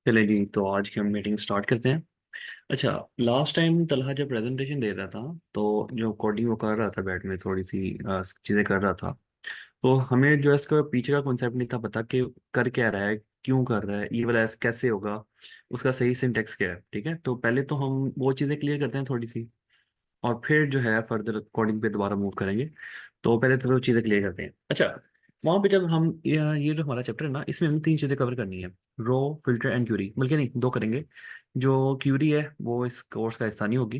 चले जी, तो आज की हम मीटिंग स्टार्ट करते हैं। अच्छा, लास्ट टाइम तलहा जब प्रेजेंटेशन दे रहा था तो जो कोडिंग वो कर रहा था, बैठ में थोड़ी सी चीज़ें कर रहा था। तो हमें जो है इसका पीछे का कॉन्सेप्ट नहीं था पता कि कर क्या रहा है, क्यों कर रहा है, ये वाला कैसे होगा, उसका सही सिंटेक्स क्या है। ठीक है, तो पहले तो हम वो चीज़ें क्लियर करते हैं थोड़ी सी, और फिर जो है फर्दर कोडिंग पे दोबारा मूव करेंगे। तो पहले तो वो चीज़ें क्लियर करते हैं। अच्छा, वहाँ पे जब हम ये जो हमारा चैप्टर है ना, इसमें हमें तीन चीज़ें कवर करनी है। रो, फिल्टर एंड क्यूरी, बल्कि नहीं, दो करेंगे। जो क्यूरी है वो इस कोर्स का हिस्सा नहीं होगी।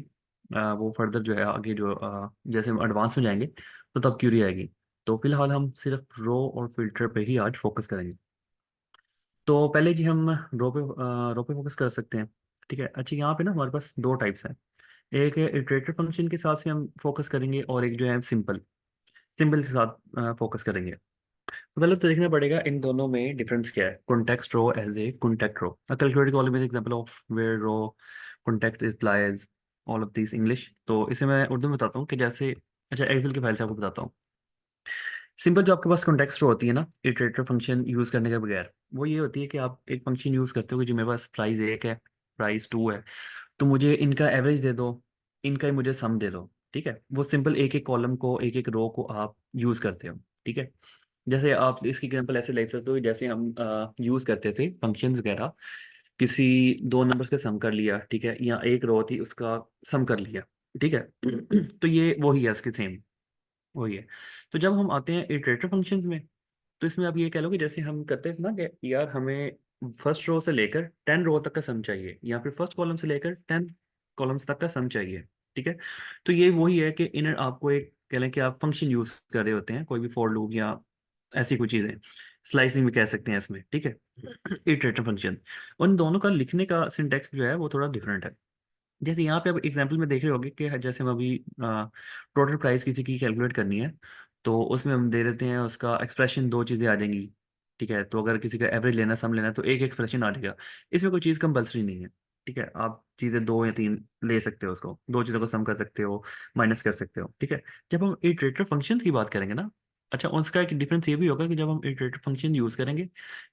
वो फर्दर जो है आगे जो जैसे हम एडवांस में जाएंगे तो तब क्यूरी आएगी। तो फिलहाल हम सिर्फ रो और फिल्टर पे ही आज फोकस करेंगे। तो पहले जी हम रो पे फोकस कर सकते हैं। ठीक है। अच्छा, यहाँ पे ना हमारे पास दो टाइप्स हैं। एक है इटरेटिव फंक्शन के साथ से हम फोकस करेंगे, और एक जो है सिंपल सिंपल के साथ फोकस करेंगे। तो पहले तो देखना पड़ेगा इन दोनों में डिफरेंस क्या है। Context row as a contact row, calculate column is example of where row contact is all of this English. तो इसे मैं उर्दू में बताता हूँ कि जैसे, अच्छा एक्सेल की फाइल से आपको बताता हूँ। सिंपल जो आपके पास कॉन्टेक्स्ट रो होती है ना इटरेटिव फंक्शन यूज करने के बगैर, वो ये होती है कि आप एक फंक्शन यूज करते हो कि जो मेरे पास प्राइस एक है, प्राइस टू है, तो मुझे इनका एवरेज दे दो, इनका ही मुझे सम दे दो। ठीक है, वो सिंपल एक एक कॉलम को, एक एक रो को आप यूज करते हो। ठीक है, जैसे आप इसकी एग्जांपल ऐसे ले सकते हो, जैसे हम यूज करते थे फंक्शंस वगैरह, किसी दो नंबर्स का सम कर लिया, ठीक है, या एक रो थी उसका सम कर लिया। ठीक है तो ये वही है, उसके सेम वही है। तो जब हम आते हैं इटरेटिव फंक्शंस में, तो इसमें आप ये कह लो कि जैसे हम करते थे ना कि यार हमें फर्स्ट रो से लेकर 10 रो तक का सम चाहिए, या फिर फर्स्ट कॉलम से लेकर 10 कॉलम्स तक का सम चाहिए। ठीक है, तो ये वही है कि इन आपको एक कह लें कि आप फंक्शन यूज कर रहे होते हैं, कोई भी फॉर लूप या ऐसी कोई चीज़ें, स्लाइसिंग भी कह सकते हैं इसमें। ठीक है इटरेटिव फंक्शन, उन दोनों का लिखने का सिंटेक्स जो है वो थोड़ा डिफरेंट है। जैसे यहाँ पे अब एग्जांपल में देख रहे होगे कि जैसे हम अभी टोटल प्राइस किसी की कैलकुलेट करनी है, तो उसमें हम दे देते हैं उसका एक्सप्रेशन, दो चीज़ें आ जाएंगी। ठीक है, तो अगर किसी का एवरेज लेना, सम लेना है, तो एक एक्सप्रेशन आ जाएगा। इसमें कोई चीज़ कंपलसरी नहीं है। ठीक है, आप चीज़ें दो या तीन ले सकते हो, उसको दो चीज़ों को सम कर सकते हो, माइनस कर सकते हो। ठीक है, जब हम इटरेटिव फंक्शन की बात करेंगे ना, अच्छा उसका एक डिफरेंस ये भी होगा कि जब हम इटरेटिव फंक्शन यूज़ करेंगे,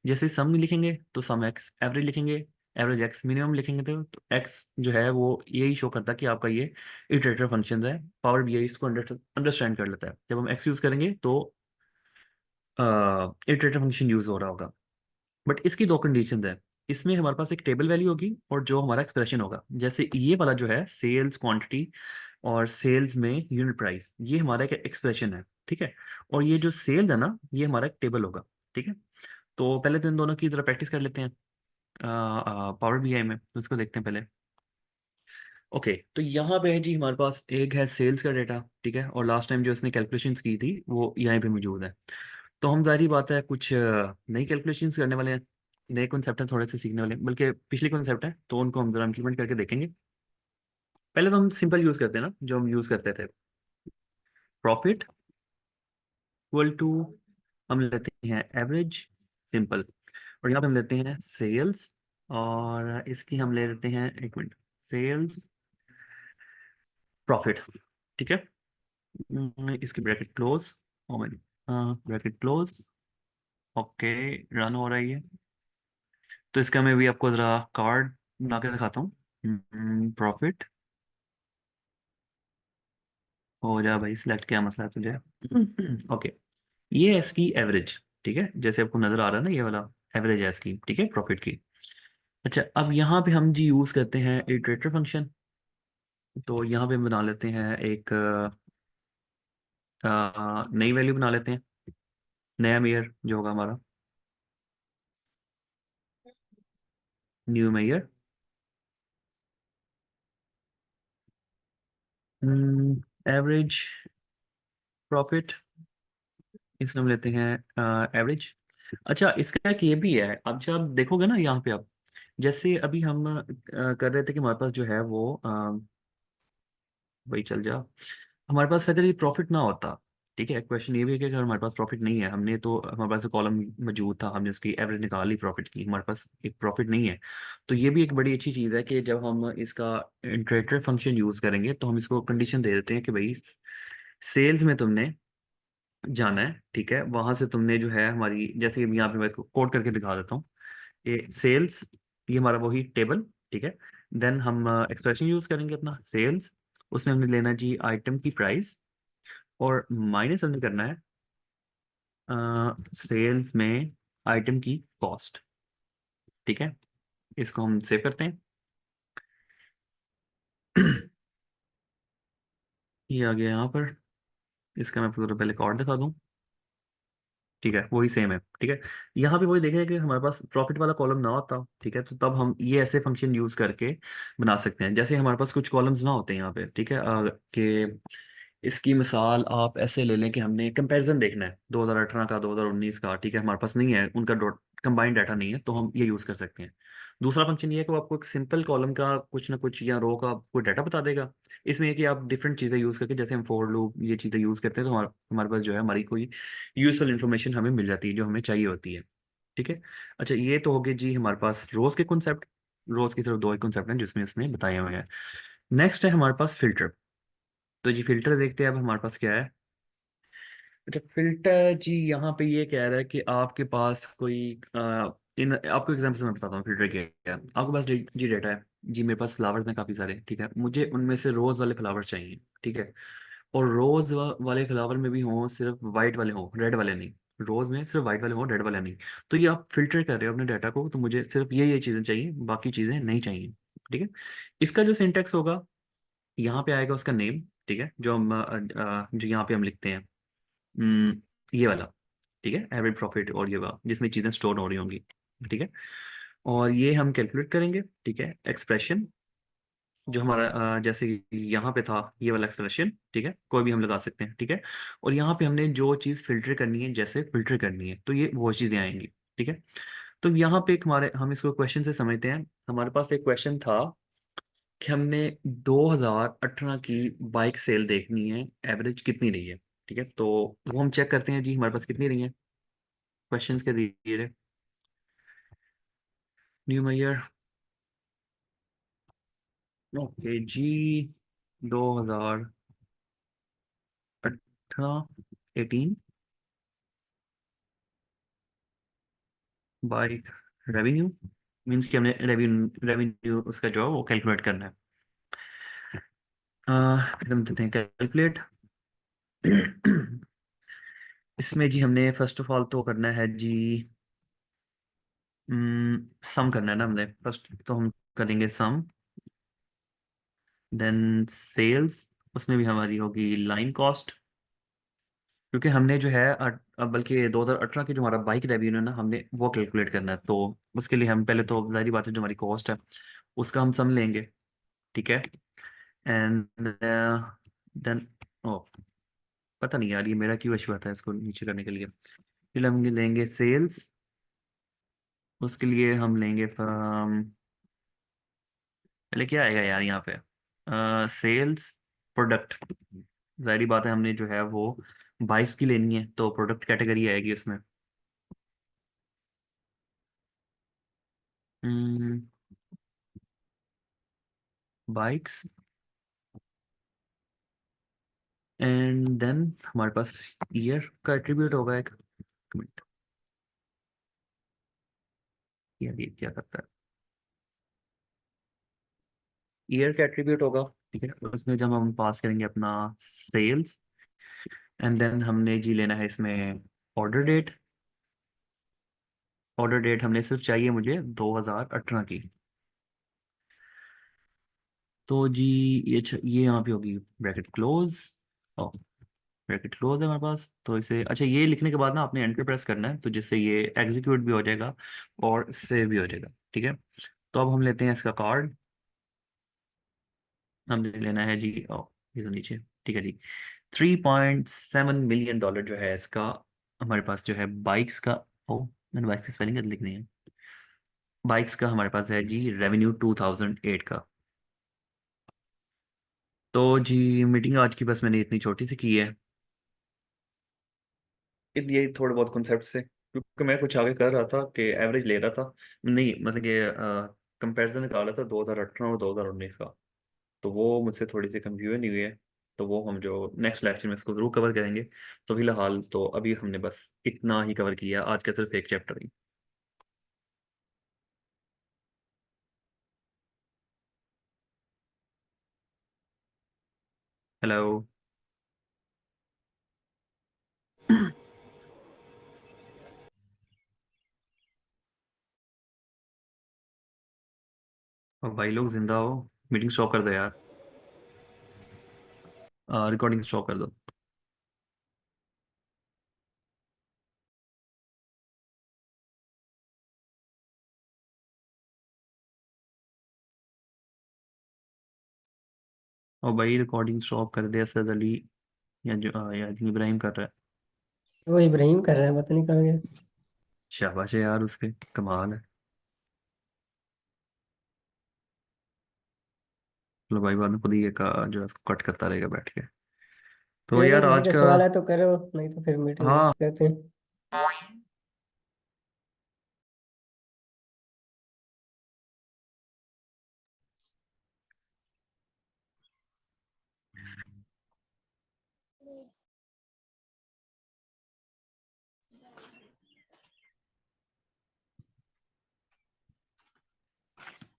जैसे सम लिखेंगे तो सम एक्स, एवरेज लिखेंगे एवरेज एक्स, मिनिमम लिखेंगे तो एक्स जो है वो यही शो करता है कि आपका ये इटरेटिव फंक्शन है। पावर बीआई इसको अंडरस्टैंड कर लेता है। जब हम एक्स यूज करेंगे तो इटरेटिव फंक्शन यूज हो रहा होगा। बट इसकी दो कंडीशन है। इसमें हमारे पास एक टेबल वैल्यू होगी और जो हमारा एक्सप्रेशन होगा, जैसे ये वाला जो है सेल्स क्वांटिटी और सेल्स में यूनिट प्राइस, ये हमारा एक एक्सप्रेशन है। ठीक है, और ये जो सेल्स है ना, ये हमारा एक टेबल होगा। ठीक है, तो पहले तो इन दोनों की जरा प्रैक्टिस कर लेते हैं पावर बीआई में, तो इसको देखते हैं पहले। ओके, तो यहाँ पे है जी हमारे पास एक है सेल्स का डेटा। ठीक है, और लास्ट टाइम जो इसने कैलकुलेशंस की थी वो यहाँ पे मौजूद है। तो हम जाहिर बात है कुछ नई कैलकुलेशंस करने वाले हैं, नए कॉन्सेप्ट हैं, थोड़े से सीखने वाले हैं, बल्कि पिछले कॉन्सेप्ट हैं, तो उनको हम जरा इम्प्लीमेंट करके देखेंगे। पहले तो हम सिंपल यूज़ करते हैं ना, जो हम यूज़ करते थे, प्रॉफिट इक्वल टू, हम लेते हैं एवरेज, सिंपल, और यहाँ पे हम लेते हैं सेल्स, और इसकी हम ले लेते हैं, एक मिनट, सेल्स प्रॉफिट। ठीक है, इसकी ब्रैकेट क्लोज, ओ मैंने ब्रैकेट क्लोज, ओके, रन हो रही है। तो इसका मैं भी आपको ज़रा कार्ड बना के दिखाता हूँ। प्रॉफिट हो जा भाई, सिलेक्ट क्या मसला है तुझे ओके, ये है इसकी एवरेज। ठीक है, जैसे आपको नज़र आ रहा है ना, ये वाला एवरेज है इसकी। ठीक है, प्रॉफिट की। अच्छा, अब यहाँ पे हम जी यूज़ करते हैं इटरेटर फंक्शन। तो यहाँ पे हम बना लेते हैं एक नई वैल्यू बना लेते हैं, नया मेयर जो होगा हमारा, न्यू मेयर, एवरेज प्रॉफिट, इसमें हम लेते हैं एवरेज। अच्छा, इसका एक ये भी है, अब जब देखोगे ना यहाँ पे, आप जैसे अभी हम कर रहे थे कि हमारे पास जो है वो वही चल जा, हमारे पास अगर ये प्रॉफिट ना होता, ठीक है, क्वेश्चन ये भी है कि अगर हमारे पास प्रॉफिट नहीं है, हमने तो हमारे पास कॉलम मौजूद था, हमने उसकी एवरेज निकाली प्रॉफिट की, हमारे पास एक प्रॉफिट नहीं है, तो ये भी एक बड़ी अच्छी चीज़ है कि जब हम इसका इंटरेटर फंक्शन यूज़ करेंगे तो हम इसको कंडीशन दे देते हैं कि भाई सेल्स में तुमने जाना है। ठीक है, वहां से तुमने जो है हमारी, जैसे कि यहाँ पे मैं कोड करके दिखा देता हूँ, ये सेल्स ये हमारा वही टेबल, ठीक है। देन हम एक्सप्रेशन यूज करेंगे अपना सेल्स, उसमें हमने लेना जी आइटम की प्राइस, और माइनस हमने करना है सेल्स में आइटम की कॉस्ट, ठीक है। इसको हम सेव करते हैं। ये आ गया यहाँ पर। इसका मैं पूरा पहले कार्ड दिखा दूँ, ठीक है, वही सेम है, ठीक है। यहाँ पे वही देखें कि हमारे पास प्रॉफिट वाला कॉलम ना होता, ठीक है, तो तब हम ये ऐसे फंक्शन यूज करके बना सकते हैं। जैसे हमारे पास कुछ कॉलम्स ना होते हैं यहाँ पे, ठीक है, कि इसकी मिसाल आप ऐसे ले लें कि हमने कंपैरिजन देखना है 2018 का 2019 का, ठीक है, हमारे पास नहीं है उनका कंबाइंड डाटा नहीं है, तो हम ये यूज़ कर सकते हैं। दूसरा फंक्शन ये है कि वो आपको एक सिंपल कॉलम का कुछ ना कुछ या रो का कोई डाटा बता देगा। इसमें है कि आप डिफरेंट चीज़ें यूज़ करके, जैसे हम फॉर लूप ये चीज़ें यूज़ करते हैं, तो हमारे हमारे पास जो है हमारी कोई यूजफुल इन्फॉर्मेशन हमें मिल जाती है जो हमें चाहिए होती है, ठीक है। अच्छा, ये तो हो गए जी हमारे पास रोज के कॉन्सेप्ट। रोज की सिर्फ दो ही कॉन्सेप्ट हैं जिसमें इसने बताए हुए हैं। नेक्स्ट है हमारे पास फिल्टर। तो जी फिल्टर देखते हैं अब हमारे पास क्या है। अच्छा, फिल्टर जी यहाँ पे ये कह रहा है कि आपके पास कोई इन आपको एग्जाम्पल से मैं बताता हूँ फिल्टर क्या है। आपके पास जी डेटा है, जी मेरे पास फ्लावर्स हैं काफ़ी सारे, ठीक है, मुझे उनमें से रोज़ वाले फ्लावर चाहिए, ठीक है। और रोज़ वाले फ्लावर में भी हों, सिर्फ वाइट वाले हों, रेड वाले नहीं। रोज़ में सिर्फ वाइट वाले हों, रेड वाले नहीं। तो ये आप फिल्टर कर रहे हो अपने डाटा को, तो मुझे सिर्फ ये चीज़ें चाहिए, बाकी चीज़ें नहीं चाहिए, ठीक है। इसका जो सिंटेक्स होगा, यहाँ पे आएगा उसका नेम, ठीक है, जो हम जो यहाँ पे हम लिखते हैं, ये वाला, ठीक है, एवरेज प्रॉफिट, और ये वाला जिसमें चीज़ें स्टोर हो रही होंगी, ठीक है। और ये हम कैलकुलेट करेंगे, ठीक है, एक्सप्रेशन जो हमारा जैसे कि यहाँ पे था ये वाला एक्सप्रेशन, ठीक है, कोई भी हम लगा सकते हैं, ठीक है। और यहाँ पे हमने जो चीज़ फिल्टर करनी है, जैसे फिल्टर करनी है, तो ये वो चीज़ें आएंगी, ठीक है। तो यहाँ पे एक हमारे हम इसको क्वेश्चन से समझते हैं। हमारे पास एक क्वेश्चन था कि हमने 2018 की बाइक सेल देखनी है, एवरेज कितनी रही है, ठीक है। तो वो हम चेक करते हैं जी हमारे पास कितनी रही है, क्वेश्चन के दिए न्यू ईयर। ओके जी, 2018 18 बाइक रेवेन्यू, मीन्स कि हमने रेवेन्यू रेवेन्यू उसका जो है वो कैलकुलेट करना है। फिर हम देते हैं कैलकुलेट। इसमें जी हमने फर्स्ट ऑफ ऑल तो करना है जी, सम करना है ना हमने फर्स्ट, तो हम करेंगे सम। देन सेल्स, उसमें भी हमारी होगी लाइन कॉस्ट, क्योंकि हमने जो है बल्कि 2018 की जो हमारा बाइक रेवेन्यू है ना, हमने वो कैलकुलेट करना है। तो उसके लिए हम पहले तो जाहिर बात है जो हमारी कॉस्ट है उसका हम सम लेंगे, ठीक है। एंड देन ओ, पता नहीं यार ये मेरा क्यों इशू आता है इसको नीचे करने के लिए। फिर हम लेंगे सेल्स, उसके लिए हम लेंगे पहले क्या आएगा यार यहाँ पे, सेल्स प्रोडक्ट। जाहिर बात है हमने जो है वो बाइक्स की लेनी है, तो प्रोडक्ट कैटेगरी आएगी उसमें। बाइक्स, एंड देन हमारे पास ईयर का एट्रीब्यूट होगा एक मिनट। ये क्या करता है, ईयर का एट्रीब्यूट होगा, ठीक है। उसमें जब हम पास करेंगे अपना सेल्स, एंड देन हमने जी लेना है इसमें ऑर्डर डेट। ऑर्डर डेट हमने सिर्फ चाहिए मुझे 2018 की। तो जी ये यहाँ पे होगी ब्रैकेट क्लोज। ओ, ब्रैकेट क्लोज है हमारे पास, तो इसे अच्छा ये लिखने के बाद ना आपने एंटर प्रेस करना है, तो जिससे ये एग्जीक्यूट भी हो जाएगा और सेव भी हो जाएगा, ठीक है। तो अब हम लेते हैं इसका कार्ड। हमने लेना है जी, ओ ये तो नीचे, ठीक है जी। $3.7 मिलियन जो है इसका हमारे पास जो है बाइक्स का। ओ, मैंने बाइक्स की स्पेलिंग लिखनी है। बाइक्स का हमारे पास है जी रेवेन्यू 2008 का। तो जी मीटिंग आज की बस मैंने इतनी छोटी सी की है, ये थोड़े बहुत कॉन्सेप्ट से, क्योंकि मैं कुछ आगे कर रहा था कि एवरेज ले रहा था, नहीं मतलब कि कंपैरिजन निकाल रहा था 2018 और 2019 का। तो वो मुझसे थोड़ी सी कंफ्यूजन हुई है। तो वो हम जो नेक्स्ट लेक्चर में इसको जरूर कवर करेंगे। तो फिलहाल तो अभी हमने बस इतना ही कवर किया आज का, सिर्फ एक चैप्टर ही। हेलो। अब भाई लोग जिंदा हो, मीटिंग स्टॉप कर दो यार। रिकॉर्डिंग स्टॉप कर दो। और भाई रिकॉर्डिंग स्टॉप कर दे असद अली, या जो या इब्राहिम कर रहा है। वो इब्राहिम कर रहा है, पता नहीं कहाँ गया। शाबाश है यार उसके, कमाल है। चलो भाई बाद में खुद ही जो है उसको कट करता रहेगा बैठ के। तो चलो यार किसी आज का का। सवाल है तो करो, नहीं तो फिर मीटिंग हाँ। करते हैं।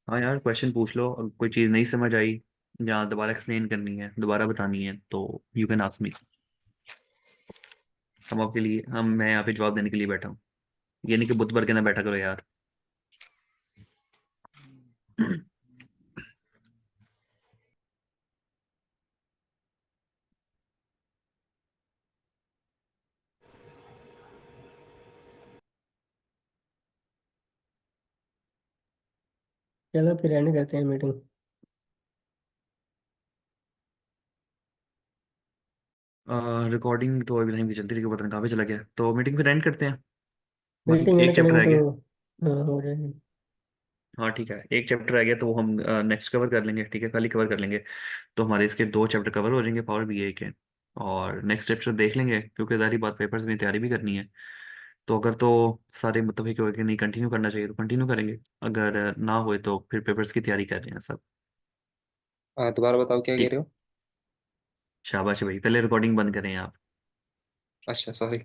हाँ यार क्वेश्चन पूछ लो, अगर कोई चीज़ नहीं समझ आई या दोबारा एक्सप्लेन करनी है, दोबारा बतानी है, तो यू कैन आस्क मी। हम आपके लिए, मैं यहाँ पे जवाब देने के लिए बैठा हूँ। ये नहीं कि बुत भर के ना बैठा करो यार। चलो फिर एंड करते हैं मीटिंग। रिकॉर्डिंग तो अभी टाइम की चलती रही, पता नहीं कहाँ पे चला गया, तो मीटिंग फिर एंड करते हैं। बाकी मीटिंग एंड एक चैप्टर करेंगे रह तो गया। हाँ हो जाएगी। हाँ ठीक है, एक चैप्टर रह गया तो वो हम नेक्स्ट कवर कर लेंगे, ठीक है, कल ही कवर कर लेंगे। तो हमारे इसके दो चैप्टर कवर हो जाएंगे पावर बीआई के। और नेक्स्ट चैप्टर देख लेंगे, क्योंकि सारी बात पेपर्स में तैयारी भी करनी है। तो अगर तो सारे मुतफिक हो कि नहीं कंटिन्यू करना चाहिए तो कंटिन्यू करेंगे, अगर ना हुए तो फिर पेपर्स की तैयारी कर रहे हैं सब। दोबारा बताओ क्या कह ठीक। रहे हो। शाबाश भाई, पहले रिकॉर्डिंग बंद करें आप। अच्छा सॉरी।